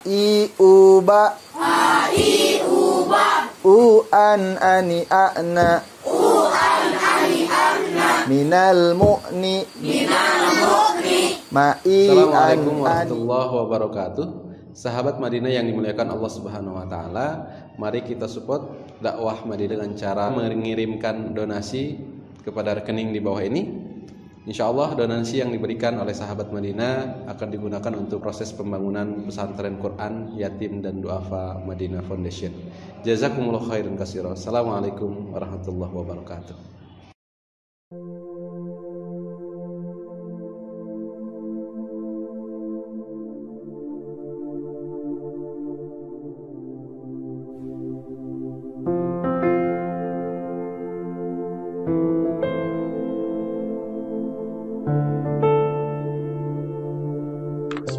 I uba u an ani ana minal mu'ni ma'i. Assalamualaikum warahmatullahi wabarakatuh. Sahabat Madinah yang dimuliakan Allah Subhanahu wa taala, mari kita support dakwah Madinah dengan cara mengirimkan donasi kepada rekening di bawah ini. Insyaallah donasi yang diberikan oleh sahabat Madinah akan digunakan untuk proses pembangunan pesantren Quran Yatim dan Duafa Madinah Foundation. Jazakumullah khairan katsira. Assalamualaikum warahmatullahi wabarakatuh.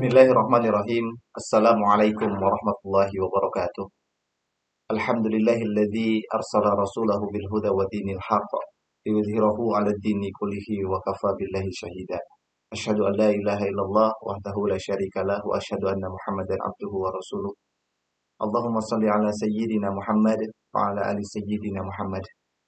Bismillahirrahmanirrahim. Assalamualaikum warahmatullahi wabarakatuh. Alhamdulillahilladzi arsala rasulahu bil huda wa dinil haqq liyudhhirahu 'ala ad-dini kullihi wa kafa billahi shahida. Asyhadu an la ilaha illallah wahdahu la syarika lah wa asyhadu anna Muhammadan 'abduhu wa rasuluh. Allahumma shalli 'ala sayyidina Muhammad wa 'ala ali sayyidina Muhammad.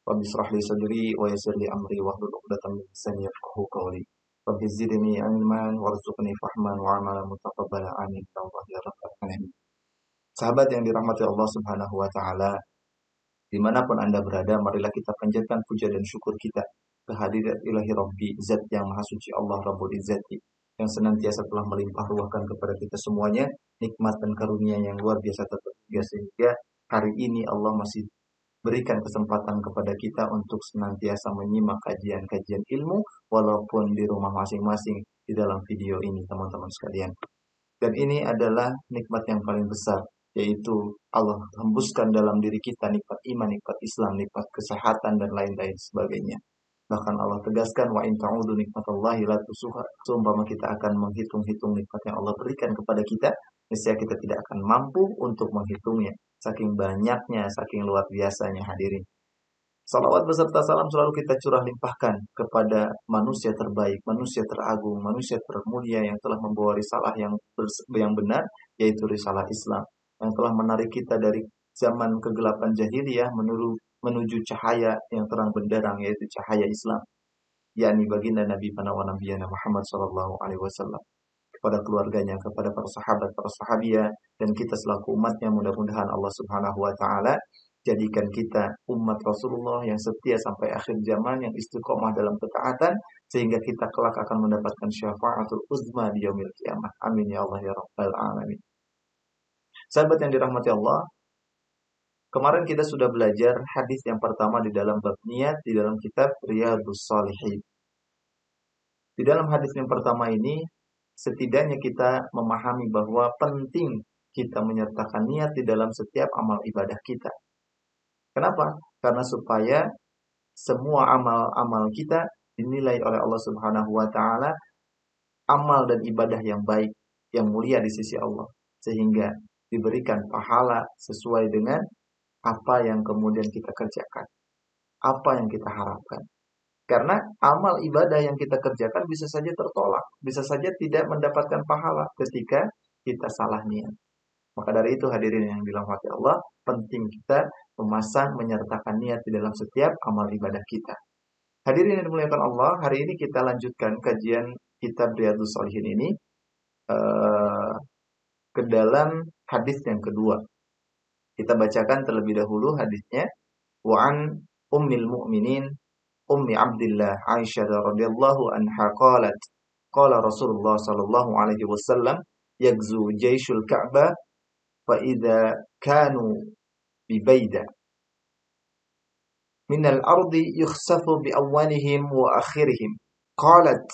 Rabbi shrah li sadri wa yassir li amri wahlul 'uqdatam min lisani yafqahu qawli. Rabbi zidni ilman warzuqni fahman wa amalan mutaqabbala amin ya Allah ya rabbal alamin. Sahabat yang dirahmati Allah Subhanahu wa taala, dimanapun Anda berada, marilah kita panjatkan puja dan syukur kita kehadirat ilahi Rabbi Zat yang Maha Suci Allah Rabbul Izzati, yang senantiasa telah melimpah ruahkan kepada kita semuanya nikmat dan karunia yang luar biasa tertiga, sehingga hari ini Allah masih berikan kesempatan kepada kita untuk senantiasa menyimak kajian-kajian ilmu walaupun di rumah masing-masing di dalam video ini, teman-teman sekalian. Dan ini adalah nikmat yang paling besar, yaitu Allah hembuskan dalam diri kita nikmat iman, nikmat Islam, nikmat kesehatan dan lain-lain sebagainya. Bahkan Allah tegaskan wa in ta'udu nikmatallahi la tusuha. Seumpama kita akan menghitung-hitung nikmat yang Allah berikan kepada kita, niscaya kita tidak akan mampu untuk menghitungnya. Saking banyaknya, saking luar biasanya, hadirin. Salawat beserta salam selalu kita curah limpahkan kepada manusia terbaik, manusia teragung, manusia termulia yang telah membawa risalah yang benar, yaitu risalah Islam, yang telah menarik kita dari zaman kegelapan jahiliyah menuju cahaya yang terang benderang, yaitu cahaya Islam, yakni baginda Nabi Panawa Nabiyana Muhammad SAW, kepada keluarganya, kepada para sahabat, para sahabiah, dan kita selaku umatnya. Mudah-mudahan Allah Subhanahu wa taala jadikan kita umat Rasulullah yang setia sampai akhir zaman, yang istiqomah dalam ketaatan, sehingga kita kelak akan mendapatkan syafaatul uzma di yaumil qiyamah. Amin ya Allah ya rabbal alamin. Sahabat yang dirahmati Allah, kemarin kita sudah belajar hadis yang pertama di dalam bab niat di dalam kitab Riyadhus Shalihin. Di dalam hadis yang pertama ini, setidaknya kita memahami bahwa penting kita menyertakan niat di dalam setiap amal ibadah kita. Kenapa? Karena supaya semua amal-amal kita dinilai oleh Allah Subhanahu wa taala amal dan ibadah yang baik, yang mulia di sisi Allah, sehingga diberikan pahala sesuai dengan apa yang kemudian kita kerjakan, apa yang kita harapkan. Karena amal ibadah yang kita kerjakan bisa saja tertolak, bisa saja tidak mendapatkan pahala ketika kita salah niat. Maka dari itu, hadirin yang dirahmati Allah, penting kita menyertakan niat di dalam setiap amal ibadah kita. Hadirin yang dimuliakan Allah, hari ini kita lanjutkan kajian kitab Riyadhus Shalihin ini ke dalam hadis yang kedua. Kita bacakan terlebih dahulu hadisnya. Wa an ummil mu'minin Ummi Abdillah Aisyah radhiyallahu anha qalat qala Rasulullah sallallahu alaihi wasallam yagzu jayshul Ka'bah fa idza kanu bi Baida min al-ardi yukhsafu bi awwalihim wa akhirihim qalat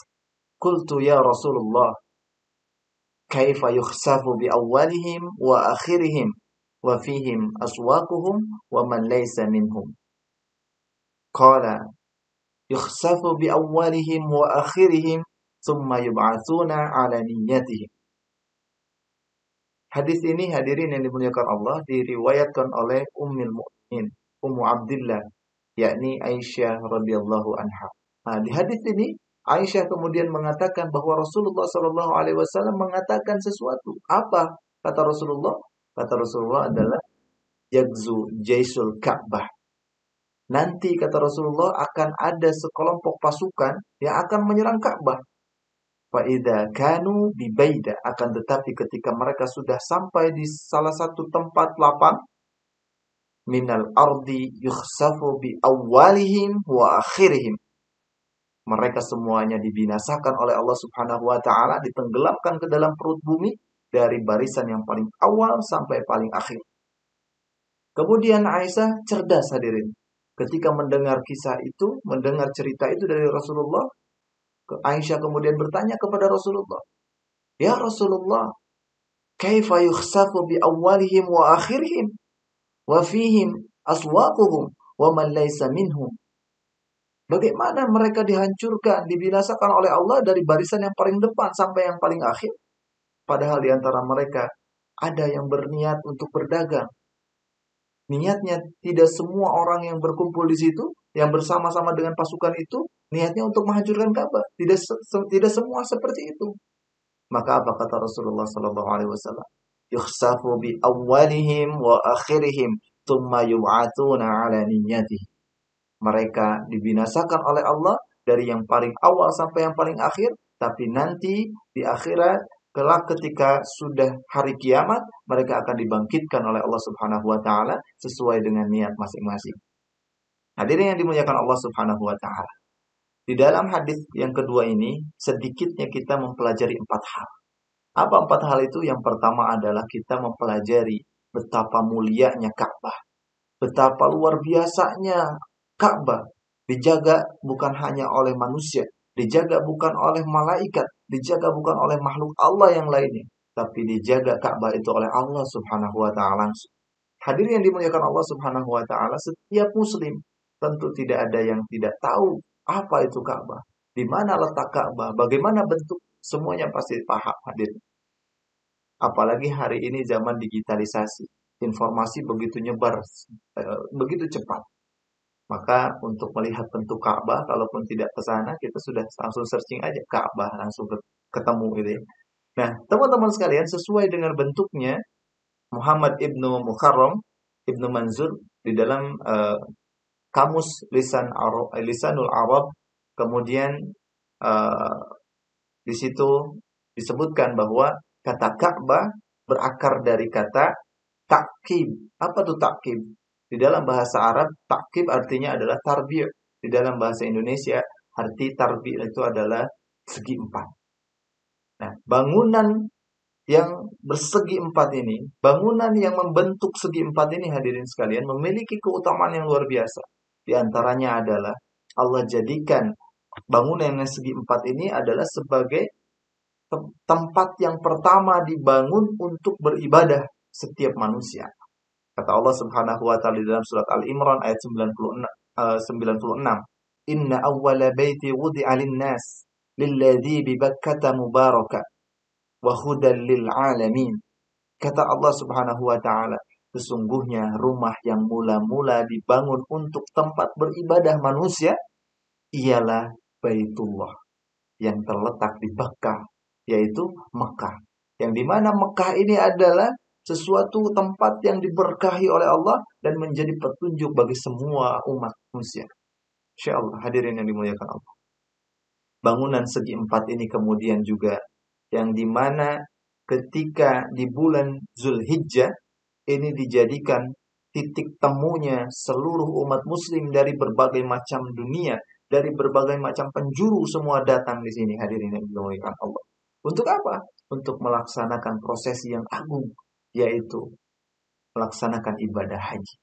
qultu ya Rasulullah kaifa yukhsafu bi awwalihim wa akhirihim wa fihim aswaquhum wa man laysa minhum qala yukhsafu bi awwalihim wa akhirihim thumma yub'atsuna 'ala niyyatihim. Hadis ini, hadirin yang dimuliakan Allah, diriwayatkan oleh Ummul Mukminin, Ummu Abdillah, yakni Aisyah radhiyallahu anha. Nah, di hadis ini Aisyah kemudian mengatakan bahwa Rasulullah SAW mengatakan sesuatu. Apa? Kata Rasulullah? Kata Rasulullah adalah Yagzu Jaisul Ka'bah. Nanti kata Rasulullah akan ada sekelompok pasukan yang akan menyerang Ka'bah. Fa'idha kanu bibaida. Akan tetapi ketika mereka sudah sampai di salah satu tempat lapang, minal ardi yukhsafu bi awwalihim wa akhirihim. Mereka semuanya dibinasakan oleh Allah Subhanahu wa taala, ditenggelamkan ke dalam perut bumi dari barisan yang paling awal sampai paling akhir. Kemudian Aisyah cerdas hadirin. Ketika mendengar kisah itu, mendengar cerita itu dari Rasulullah, Aisyah kemudian bertanya kepada Rasulullah, "Ya Rasulullah, kaifa yukhsafu bi awwalihim wa akhirihim wa fihim aswaquhum wa man laysa minhum?" Bagaimana mereka dihancurkan, dibinasakan oleh Allah dari barisan yang paling depan sampai yang paling akhir? Padahal di antara mereka ada yang berniat untuk berdagang. Niatnya tidak semua orang yang berkumpul di situ, yang bersama-sama dengan pasukan itu, niatnya untuk menghancurkan Ka'bah. Tidak semua seperti itu. Maka apa kata Rasulullah sallallahu alaihi wasallam? Yukhsafu bi awwalihim wa akhirihim, thumma yub'atuna ala niyyatihim. Mereka dibinasakan oleh Allah dari yang paling awal sampai yang paling akhir, tapi nanti di akhirat kelak ketika sudah hari kiamat, mereka akan dibangkitkan oleh Allah Subhanahu wa taala sesuai dengan niat masing-masing. Hadirin yang dimuliakan Allah Subhanahu wa taala. Di dalam hadis yang kedua ini, sedikitnya kita mempelajari 4 hal. Apa 4 hal itu? Yang pertama adalah kita mempelajari betapa mulianya Ka'bah. Betapa luar biasanya Ka'bah. Dijaga bukan hanya oleh manusia, dijaga bukan oleh malaikat, dijaga bukan oleh makhluk Allah yang lainnya, tapi dijaga Ka'bah itu oleh Allah Subhanahu wa taala langsung. Hadirin yang dimuliakan Allah Subhanahu wa taala, setiap muslim tentu tidak ada yang tidak tahu apa itu Ka'bah, di mana letak Ka'bah, bagaimana bentuk, semuanya pasti paham hadirin. Apalagi hari ini zaman digitalisasi, informasi begitu nyebar, begitu cepat. Maka untuk melihat bentuk Ka'bah, kalaupun tidak ke sana, kita sudah langsung searching aja Ka'bah, langsung ketemu gitu ya. Nah, teman-teman sekalian, sesuai dengan bentuknya, Muhammad Ibnu Mukharram, Ibnu Manzur, di dalam kamus Lisanul Arab, kemudian di situ disebutkan bahwa kata Ka'bah berakar dari kata takkib. Apa tuh takkib? Di dalam bahasa Arab, takkib artinya adalah tarbi'. Di dalam bahasa Indonesia, arti tarbi' itu adalah segi 4. Nah, bangunan yang bersegi 4 ini, bangunan yang membentuk segi 4 ini hadirin sekalian, memiliki keutamaan yang luar biasa. Di antaranya adalah Allah jadikan bangunan yang segi 4 ini adalah sebagai tempat yang pertama dibangun untuk beribadah setiap manusia. Kata Allah Subhanahu wa taala di dalam surat Al-Imran ayat 96. Inna awwala baiti wudi'a lin-nas lilladzi bi Bakkah mubaraka wa hudan lil alamin. Kata Allah Subhanahu wa taala, sesungguhnya rumah yang mula-mula dibangun untuk tempat beribadah manusia ialah Baitullah yang terletak di Bakkah, yaitu Mekah. Yang dimana Mekah ini adalah sesuatu tempat yang diberkahi oleh Allah dan menjadi petunjuk bagi semua umat manusia. Insyaallah hadirin yang dimuliakan Allah. Bangunan segi 4 ini kemudian juga yang dimana ketika di bulan Zulhijjah ini dijadikan titik temunya seluruh umat muslim dari berbagai macam dunia, dari berbagai macam penjuru semua datang di sini hadirin yang dimuliakan Allah. Untuk apa? Untuk melaksanakan prosesi yang agung, yaitu melaksanakan ibadah haji.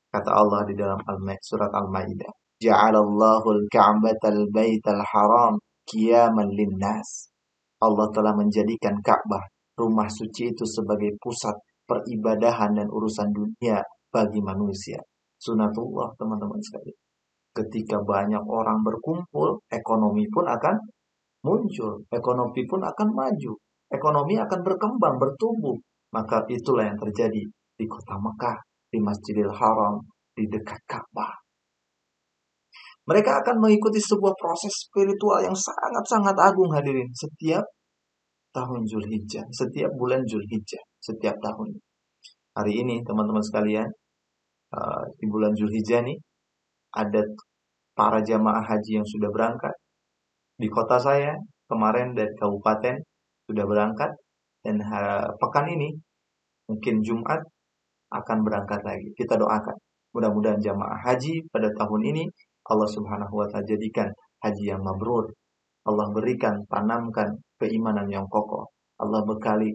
Kata Allah di dalam surat Al-Maidah, Ja'alallahu al-Ka'batal Baital Haram qiyaman lin-nas. Allah telah menjadikan Ka'bah, rumah suci itu sebagai pusat peribadahan dan urusan dunia bagi manusia. Sunatullah teman-teman sekalian. Ketika banyak orang berkumpul, ekonomi pun akan muncul, ekonomi pun akan maju, ekonomi akan berkembang, bertumbuh. Maka itulah yang terjadi di kota Mekah, di Masjidil Haram, di dekat Ka'bah. Mereka akan mengikuti sebuah proses spiritual yang sangat-sangat agung hadirin. Setiap tahun Zulhijjah, setiap bulan Zulhijjah, setiap tahun. Hari ini teman-teman sekalian, di bulan Zulhijjah nih, ada para jamaah haji yang sudah berangkat. Di kota saya, kemarin dari kabupaten sudah berangkat. Dan pekan ini, mungkin Jumat, akan berangkat lagi. Kita doakan. Mudah-mudahan jamaah haji pada tahun ini, Allah subhanahu wa ta'ala jadikan haji yang mabrur. Allah berikan, tanamkan keimanan yang kokoh. Allah bekali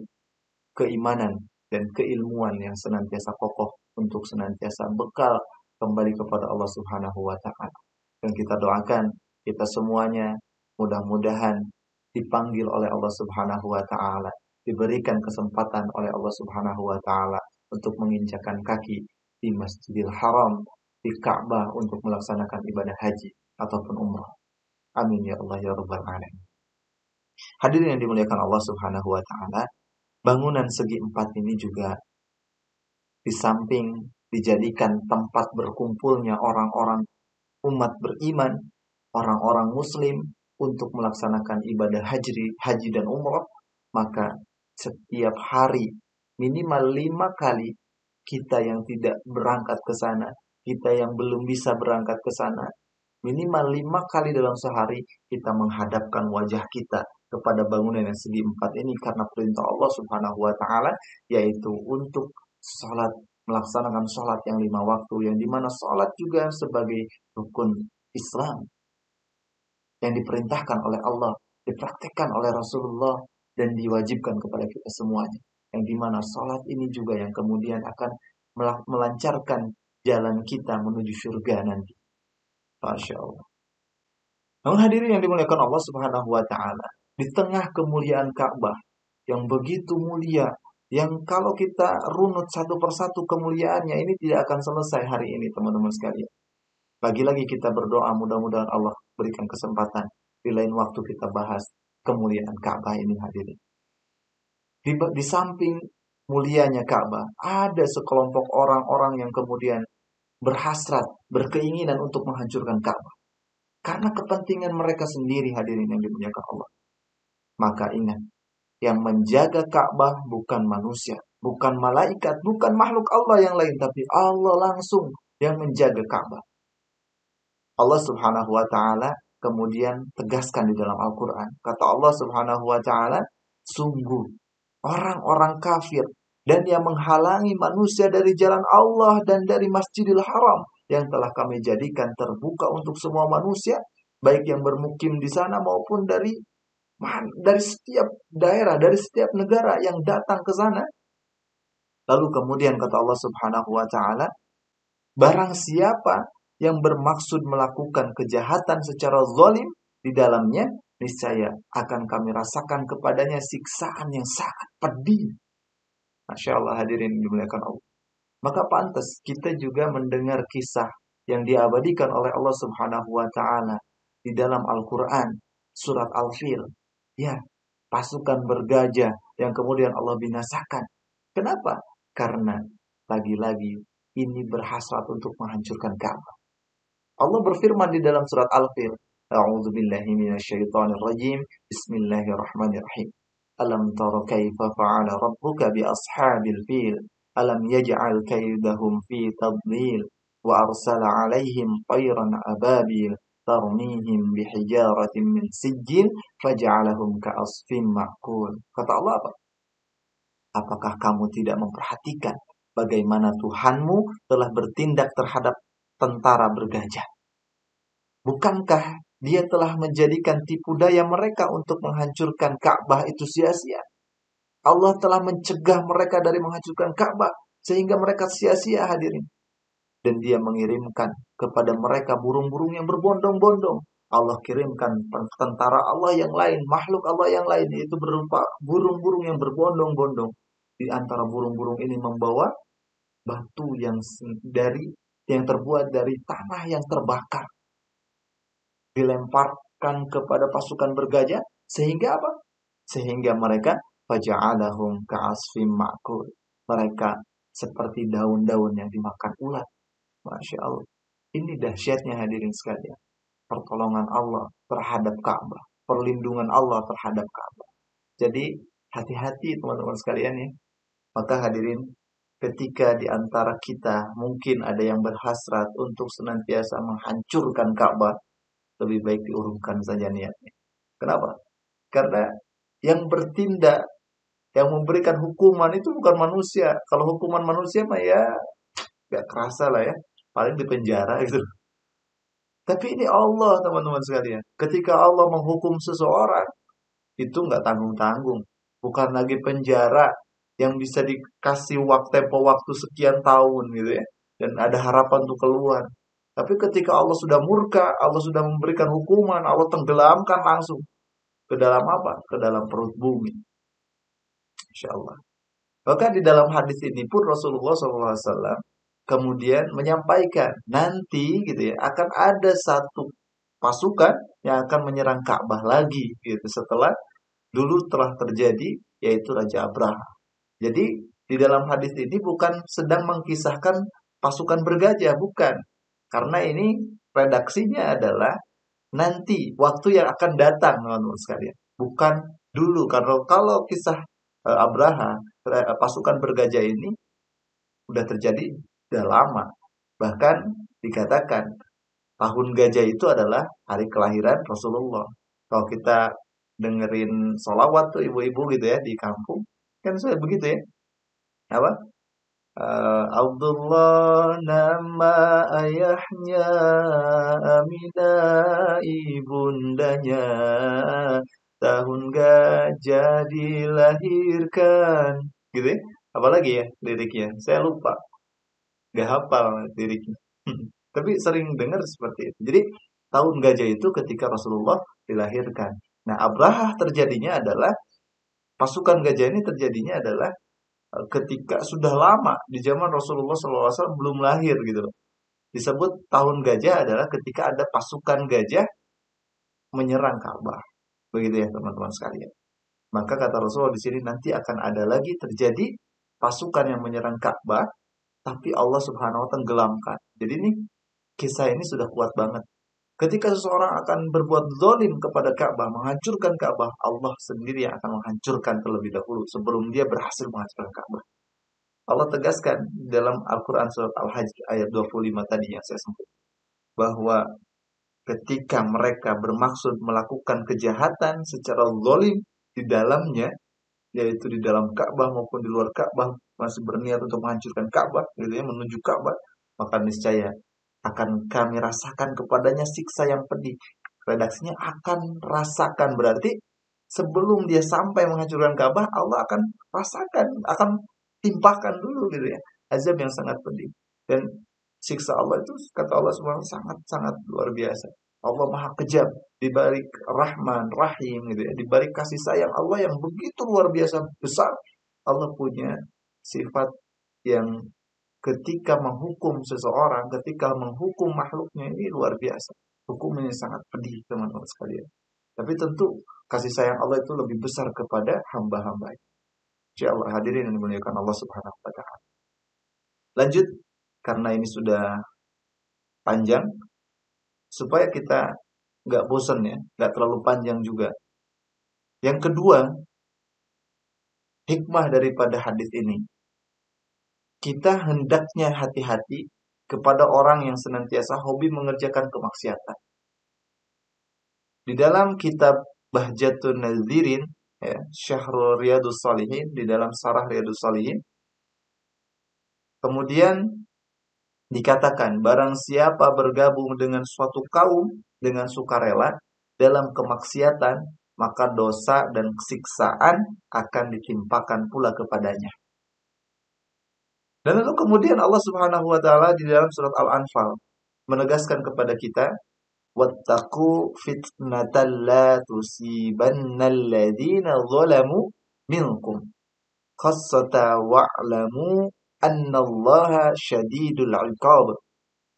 keimanan dan keilmuan yang senantiasa kokoh untuk senantiasa bekal kembali kepada Allah Subhanahu wa taala. Dan kita doakan kita semuanya mudah-mudahan dipanggil oleh Allah Subhanahu wa taala, diberikan kesempatan oleh Allah Subhanahu wa taala untuk menginjakan kaki di Masjidil Haram, di Ka'bah untuk melaksanakan ibadah haji ataupun umrah. Amin ya Allah ya rabbal alamin. Hadirin yang dimuliakan Allah Subhanahu wa taala, bangunan segi empat ini juga di samping dijadikan tempat berkumpulnya orang-orang umat beriman, orang-orang muslim untuk melaksanakan ibadah haji dan umrah, maka setiap hari minimal 5 kali kita yang tidak berangkat ke sana, kita yang belum bisa berangkat ke sana, minimal 5 kali dalam sehari kita menghadapkan wajah kita kepada bangunan yang segi empat ini karena perintah Allah Subhanahu wa taala, yaitu untuk sholat, melaksanakan sholat yang 5 waktu, yang dimana sholat juga sebagai rukun Islam yang diperintahkan oleh Allah, dipraktikkan oleh Rasulullah, dan diwajibkan kepada kita semuanya. Yang dimana sholat ini juga yang kemudian akan melancarkan jalan kita menuju surga nanti. Masya Allah. Namun hadirin yang dimuliakan Allah Subhanahu wa ta'ala, di tengah kemuliaan Ka'bah yang begitu mulia, yang kalau kita runut satu persatu kemuliaannya, ini tidak akan selesai hari ini teman-teman sekalian. Lagi-lagi kita berdoa mudah-mudahan Allah berikan kesempatan di lain waktu kita bahas kemuliaan Ka'bah ini hadirin. Di samping mulianya Ka'bah, ada sekelompok orang-orang yang kemudian berhasrat, berkeinginan untuk menghancurkan Ka'bah. Karena kepentingan mereka sendiri hadirin yang dimuliakan Allah. Maka ingat, yang menjaga Ka'bah bukan manusia, bukan malaikat, bukan makhluk Allah yang lain, tapi Allah langsung yang menjaga Ka'bah. Allah Subhanahu wa ta'ala kemudian tegaskan di dalam Al-Quran. Kata Allah Subhanahu wa ta'ala, sungguh orang-orang kafir dan yang menghalangi manusia dari jalan Allah dan dari Masjidil Haram yang telah kami jadikan terbuka untuk semua manusia, baik yang bermukim di sana maupun dari setiap daerah, dari setiap negara yang datang ke sana. Lalu kemudian kata Allah Subhanahu wa ta'ala, barang siapa yang bermaksud melakukan kejahatan secara zalim di dalamnya, niscaya akan kami rasakan kepadanya siksaan yang sangat pedih. Masya Allah hadirin dimuliakan Allah. Maka pantas kita juga mendengar kisah yang diabadikan oleh Allah Subhanahu wa ta'ala di dalam Al-Quran, surat Al-Fil. Ya, pasukan bergajah yang kemudian Allah binasakan. Kenapa? Karena lagi-lagi ini berhasrat untuk menghancurkan Ka'bah. Allah berfirman di dalam surat Al-Fil, A'udzu billahi minasyaitonir rajim. Bismillahirrahmanirrahim. Alam tara kaifa fa'ala rabbuka bi ashabil fil? Alam yaj'al kaidahum fi tadlil wa arsala 'alaihim tayran ababil tarmihim bihijaratin min sijil faj'alahum ka'asfin ma'kul. Kata Allah apa? Apakah kamu tidak memperhatikan bagaimana Tuhanmu telah bertindak terhadap tentara bergajah? Bukankah dia telah menjadikan tipu daya mereka untuk menghancurkan Ka'bah itu sia-sia? Allah telah mencegah mereka dari menghancurkan Ka'bah sehingga mereka sia-sia hadirin. Dan dia mengirimkan kepada mereka burung-burung yang berbondong-bondong. Allah kirimkan tentara Allah yang lain, makhluk Allah yang lain, yaitu berupa burung-burung yang berbondong-bondong. Di antara burung-burung ini membawa batu yang terbuat dari tanah yang terbakar, dilemparkan kepada pasukan bergajah, sehingga apa? Sehingga mereka faja'alahum ka'asfim ma'kul. Mereka seperti daun-daun yang dimakan ulat. Masya Allah. Ini dahsyatnya hadirin sekalian. Pertolongan Allah terhadap Ka'bah, perlindungan Allah terhadap Ka'bah. Jadi hati-hati teman-teman sekalian ya. Maka hadirin, ketika di antara kita mungkin ada yang berhasrat untuk senantiasa menghancurkan Ka'bah, lebih baik diurungkan saja niatnya. Kenapa? Karena yang bertindak, yang memberikan hukuman itu bukan manusia. Kalau hukuman manusia mah ya gak kerasa lah ya, paling di penjara gitu. Tapi ini Allah teman-teman sekalian. Ketika Allah menghukum seseorang, itu nggak tanggung-tanggung. Bukan lagi penjara yang bisa dikasih tempo waktu sekian tahun gitu ya. Dan ada harapan untuk keluar. Tapi ketika Allah sudah murka, Allah sudah memberikan hukuman, Allah tenggelamkan langsung. Ke dalam apa? Ke dalam perut bumi. Insya Allah. Maka di dalam hadis ini pun Rasulullah SAW kemudian menyampaikan nanti gitu ya akan ada satu pasukan yang akan menyerang Ka'bah lagi gitu setelah dulu telah terjadi yaitu Raja Abraha. Jadi di dalam hadis ini bukan sedang mengkisahkan pasukan bergajah, bukan. Karena ini redaksinya adalah nanti waktu yang akan datang teman-teman sekalian. Bukan dulu karena kalau kisah Abraha pasukan bergajah ini udah terjadi udah lama. Bahkan dikatakan tahun gajah itu adalah hari kelahiran Rasulullah. Kalau kita dengerin sholawat tuh ibu-ibu gitu ya di kampung, kan sudah begitu ya. Apa? Abdullah nama ayahnya, Aminah ibundanya, tahun gajah dilahirkan. Gitu ya. Apalagi ya liriknya? Saya lupa. Gak hafal liriknya. Tapi sering dengar seperti itu. Jadi tahun gajah itu ketika Rasulullah dilahirkan. Nah, Abraha terjadinya adalah pasukan gajah ini terjadinya adalah ketika sudah lama di zaman Rasulullah SAW belum lahir gitu loh. Disebut tahun gajah adalah ketika ada pasukan gajah menyerang Ka'bah. Begitu ya teman-teman sekalian. Maka kata Rasulullah di sini nanti akan ada lagi terjadi pasukan yang menyerang Ka'bah, tapi Allah Subhanahu wa tenggelamkan. Jadi ini kisah ini sudah kuat banget. Ketika seseorang akan berbuat zalim kepada Ka'bah, menghancurkan Ka'bah, Allah sendiri yang akan menghancurkan terlebih dahulu sebelum dia berhasil menghancurkan Ka'bah. Allah tegaskan dalam Al-Quran surat Al-Hajj ayat 25 tadi yang saya sebut. Bahwa ketika mereka bermaksud melakukan kejahatan secara zalim di dalamnya, yaitu di dalam Ka'bah maupun di luar Ka'bah, masih berniat untuk menghancurkan Ka'bah, gitu ya, menuju Ka'bah, maka niscaya akan kami rasakan kepadanya siksa yang pedih. Redaksinya akan rasakan berarti sebelum dia sampai menghancurkan Ka'bah, Allah akan rasakan, akan timpahkan dulu gitu ya, azab yang sangat pedih. Dan siksa Allah itu kata Allah subhanahu sangat-sangat luar biasa. Allah maha kejam, di balik Rahman, Rahim gitu ya, di balik kasih sayang Allah yang begitu luar biasa besar, Allah punya sifat yang ketika menghukum seseorang, ketika menghukum makhluknya ini luar biasa. Hukumnya sangat pedih teman-teman sekalian. Tapi tentu kasih sayang Allah itu lebih besar kepada hamba-hamba. Insyaallah hadirin yang dimuliakan Allah Subhanahu wa taala. Lanjut karena ini sudah panjang supaya kita nggak bosan ya, nggak terlalu panjang juga. Yang kedua, hikmah daripada hadis ini, kita hendaknya hati-hati kepada orang yang senantiasa hobi mengerjakan kemaksiatan. Di dalam kitab Bahjatun Nadzirin, ya, Syahrul Riyadus Salihin, di dalam Sarah Riyadus Salihin, kemudian dikatakan, barang siapa bergabung dengan suatu kaum dengan sukarela dalam kemaksiatan, maka dosa dan siksaan akan ditimpakan pula kepadanya. Dan lalu kemudian Allah Subhanahu wa taala di dalam surat Al-Anfal menegaskan kepada kita, wattaqu fitnatan la tusibannal ladzina zalamu minkum khassata wa'lamu annallaha syadidul 'iqab.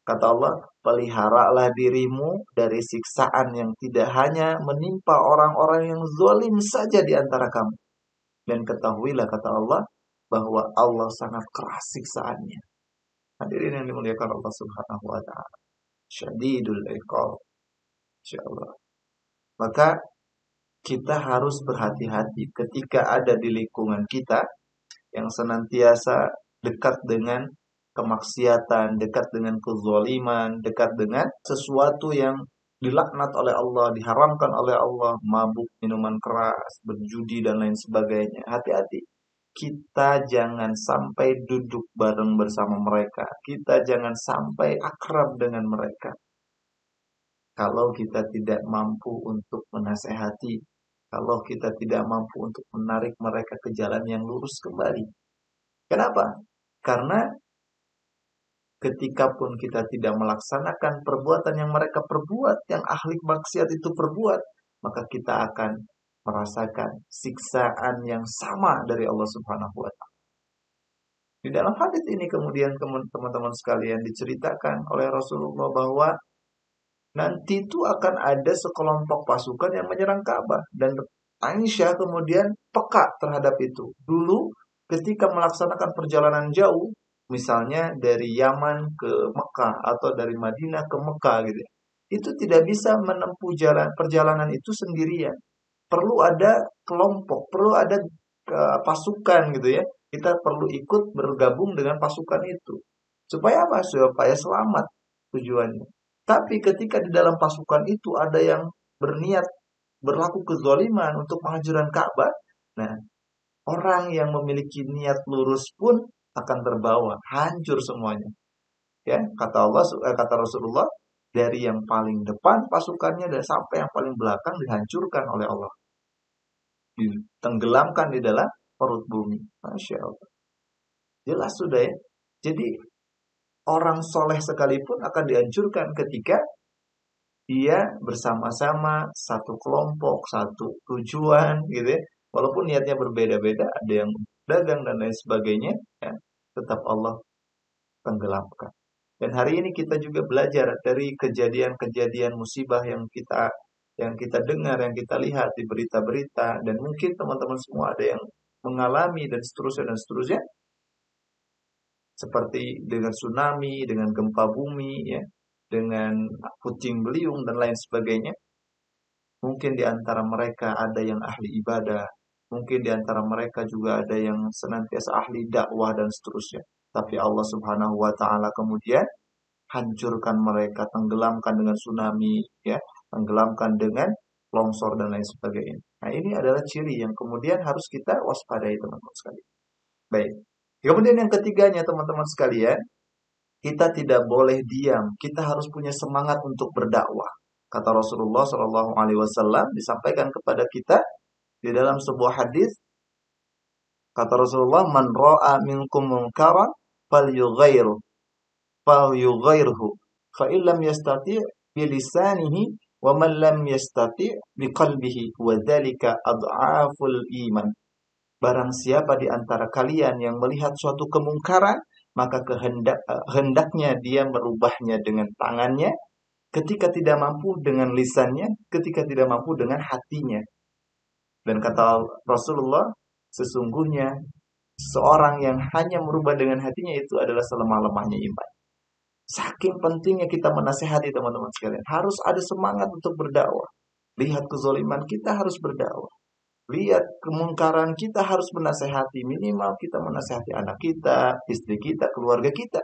Kata Allah, peliharalah dirimu dari siksaan yang tidak hanya menimpa orang-orang yang zalim saja di antara kamu. Dan ketahuilah kata Allah bahwa Allah sangat keras siksaannya. Hadirin yang dimuliakan Allah Subhanahu wa taala. Syadidul 'iqab. Insyaallah. Maka kita harus berhati-hati ketika ada di lingkungan kita yang senantiasa dekat dengan kemaksiatan, dekat dengan kezaliman, dekat dengan sesuatu yang dilaknat oleh Allah, diharamkan oleh Allah, mabuk, minuman keras, berjudi dan lain sebagainya. Hati-hati. Kita jangan sampai duduk bareng bersama mereka. Kita jangan sampai akrab dengan mereka. Kalau kita tidak mampu untuk menasehati, kalau kita tidak mampu untuk menarik mereka ke jalan yang lurus kembali. Kenapa? Karena ketika pun kita tidak melaksanakan perbuatan yang mereka perbuat, yang ahli maksiat itu perbuat, maka kita akan merasakan siksaan yang sama dari Allah Subhanahu wa Ta'ala. Di dalam hadis ini kemudian teman-teman sekalian diceritakan oleh Rasulullah bahwa nanti itu akan ada sekelompok pasukan yang menyerang Ka'bah, dan Aisyah kemudian peka terhadap itu. Dulu ketika melaksanakan perjalanan jauh, misalnya dari Yaman ke Mekah atau dari Madinah ke Mekah gitu, itu tidak bisa menempuh perjalanan itu sendirian. Perlu ada kelompok, perlu ada pasukan gitu ya. Kita perlu ikut bergabung dengan pasukan itu. Supaya apa? Supaya selamat tujuannya. Tapi ketika di dalam pasukan itu ada yang berniat berlaku kezaliman untuk penghancuran Ka'bah, nah, orang yang memiliki niat lurus pun akan terbawa, hancur semuanya. Ya, kata Rasulullah, dari yang paling depan pasukannya dan sampai yang paling belakang dihancurkan oleh Allah. Ditenggelamkan di dalam perut bumi. Masya Allah. Jelas sudah ya. Jadi orang soleh sekalipun akan dihancurkan ketika dia bersama-sama satu kelompok, satu tujuan gitu ya. Walaupun niatnya berbeda-beda, ada yang dagang dan lain sebagainya, ya, tetap Allah tenggelamkan. Dan hari ini kita juga belajar dari kejadian-kejadian musibah yang kita dengar, yang kita lihat di berita-berita, dan mungkin teman-teman semua ada yang mengalami dan seterusnya, seperti dengan tsunami, dengan gempa bumi, ya, dengan puting beliung dan lain sebagainya. Mungkin di antara mereka ada yang ahli ibadah, mungkin di antara mereka juga ada yang senantiasa ahli dakwah dan seterusnya. Tapi Allah Subhanahu wa Ta'ala kemudian hancurkan mereka, tenggelamkan dengan tsunami, ya, tenggelamkan dengan longsor dan lain sebagainya. Nah, ini adalah ciri yang kemudian harus kita waspadai, teman-teman sekalian. Baik. Kemudian yang ketiganya, teman-teman sekalian, kita tidak boleh diam. Kita harus punya semangat untuk berdakwah. Kata Rasulullah Shallallahu Alaihi Wasallam disampaikan kepada kita di dalam sebuah hadis. Kata Rasulullah, "Man ra'a minkum munkaran falyughayyirhu, fa illam yastati' bi lisanihi wa man lam yastati' bi qalbihi wa dzalika ad'aful iman." Barang siapa di antara kalian yang melihat suatu kemungkaran, maka hendaknya dia merubahnya dengan tangannya, ketika tidak mampu dengan lisannya, ketika tidak mampu dengan hatinya. Dan kata Rasulullah, sesungguhnya seorang yang hanya merubah dengan hatinya itu adalah selemah-lemahnya iman. Saking pentingnya kita menasehati, teman-teman sekalian. Harus ada semangat untuk berdakwah. Lihat kezaliman, kita harus berdakwah. Lihat kemungkaran, kita harus menasehati. Minimal kita menasehati anak kita, istri kita, keluarga kita,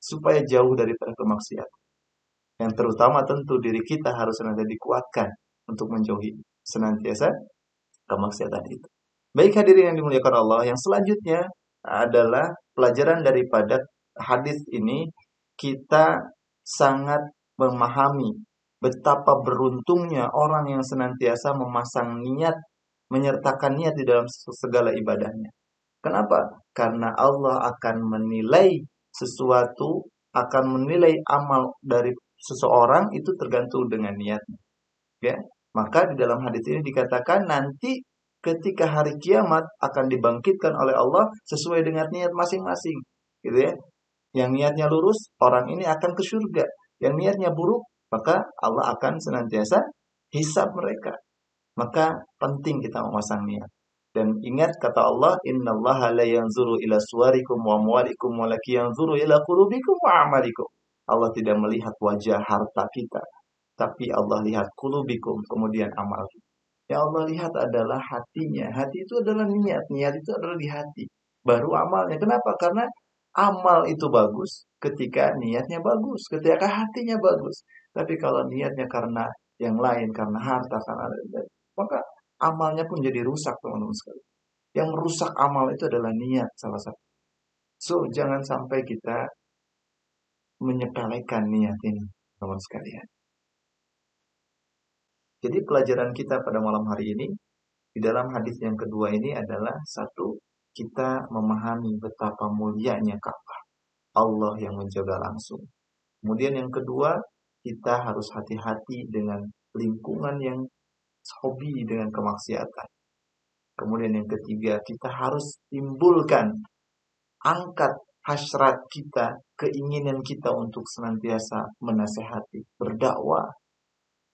supaya jauh dari kemaksiatan. Yang terutama tentu diri kita harus senantiasa dikuatkan untuk menjauhi senantiasa kemaksiatan itu. Baik hadirin yang dimuliakan Allah, yang selanjutnya adalah pelajaran daripada hadis ini. Kita sangat memahami betapa beruntungnya orang yang senantiasa memasang niat, menyertakan niat di dalam segala ibadahnya. Kenapa? Karena Allah akan menilai sesuatu, akan menilai amal dari seseorang itu tergantung dengan niatnya. Ya, maka di dalam hadis ini dikatakan nanti ketika hari kiamat akan dibangkitkan oleh Allah sesuai dengan niat masing-masing, gitu ya. Yang niatnya lurus, orang ini akan ke surga. Yang niatnya buruk, maka Allah akan senantiasa hisab mereka. Maka penting kita memasang niat. Dan ingat kata Allah, "Innallaha la yanzuru ila suwarikum wa amwalikum walakin yanzuru ila qulubikum wa a'malikum." Allah tidak melihat wajah harta kita, tapi Allah lihat qulubikum, kemudian amal kita. Yang Allah lihat adalah hatinya. Hati itu adalah niat. Niat itu adalah di hati. Baru amalnya. Kenapa? Karena amal itu bagus ketika niatnya bagus. Ketika hatinya bagus. Tapi kalau niatnya karena yang lain, karena harta, karena maka amalnya pun jadi rusak, teman-teman sekalian. Yang merusak amal itu adalah niat salah satu. So, jangan sampai kita menyepelekan niat ini, teman sekalian. Jadi pelajaran kita pada malam hari ini di dalam hadis yang kedua ini adalah satu, kita memahami betapa mulianya Ka'bah, Allah yang menjaga langsung. Kemudian yang kedua, kita harus hati-hati dengan lingkungan yang hobi dengan kemaksiatan. Kemudian yang ketiga, kita harus timbulkan, angkat hasrat kita, keinginan kita untuk senantiasa menasehati, berdakwah.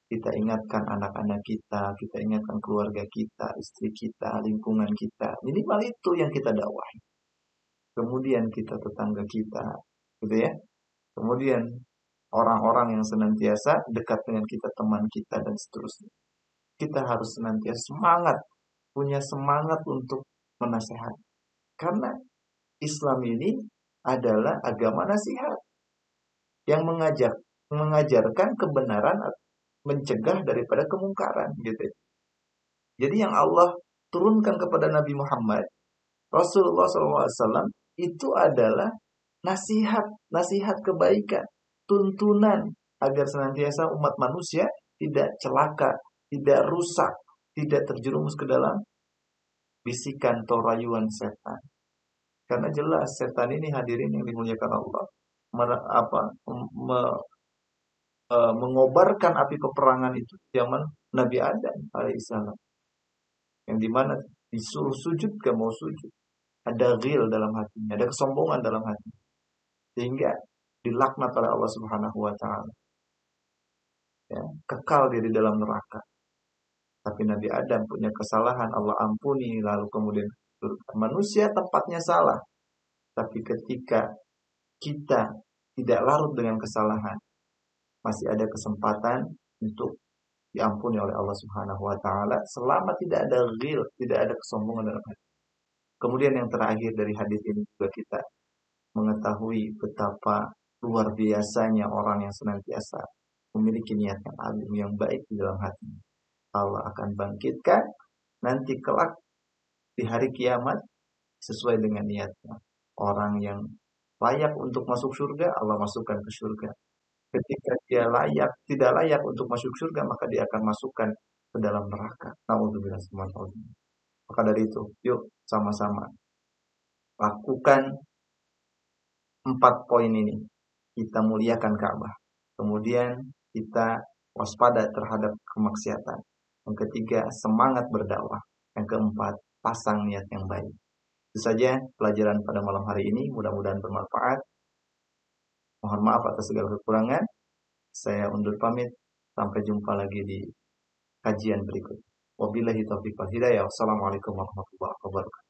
Kita ingatkan anak-anak kita ingatkan keluarga kita, istri kita, lingkungan kita. Minimal itu yang kita dakwahi. Kemudian kita tetangga kita, gitu ya. Kemudian orang-orang yang senantiasa dekat dengan kita, teman kita dan seterusnya. Kita harus senantiasa semangat, punya semangat untuk menasehati. Karena Islam ini adalah agama nasihat yang mengajarkan kebenaran, mencegah daripada kemungkaran, gitu. Jadi yang Allah turunkan kepada Nabi Muhammad, Rasulullah SAW, itu adalah nasihat kebaikan, tuntunan agar senantiasa umat manusia tidak celaka, tidak rusak, tidak terjerumus ke dalam bisikan atau rayuan setan. Karena jelas setan ini, hadirin yang dimuliakan Allah, mengobarkan api peperangan itu zaman Nabi Adam alaihissalam, yang dimana disuruh sujud gak mau sujud, ada ghil dalam hatinya, ada kesombongan dalam hati, sehingga dilaknat oleh Allah Subhanahu wa taala. Ya, kekal dia di dalam neraka. Tapi Nabi Adam punya kesalahan, Allah ampuni, lalu kemudian manusia tempatnya salah. Tapi ketika kita tidak larut dengan kesalahan, masih ada kesempatan untuk diampuni oleh Allah Subhanahu wa taala selama tidak ada ghil, tidak ada kesombongan dalam hati. Kemudian yang terakhir dari hadis ini juga kita mengetahui betapa luar biasanya orang yang senantiasa memiliki niat yang agung, yang baik di dalam hatinya. Allah akan bangkitkan nanti kelak di hari kiamat sesuai dengan niatnya. Orang yang layak untuk masuk surga, Allah masukkan ke surga. Ketika dia tidak layak untuk masuk surga, maka dia akan masukkan ke dalam neraka. Nauzubillah subhanahu. Maka dari itu, yuk sama-sama lakukan 4 poin ini. Kita muliakan Ka'bah. Kemudian kita waspada terhadap kemaksiatan. Yang ketiga, semangat berdakwah. Yang keempat, pasang niat yang baik. Itu saja pelajaran pada malam hari ini. Mudah-mudahan bermanfaat. Mohon maaf atas segala kekurangan. Saya undur pamit. Sampai jumpa lagi di kajian berikut. Wabillahi taufiq wal hidayah. Wassalamualaikum warahmatullahi wabarakatuh.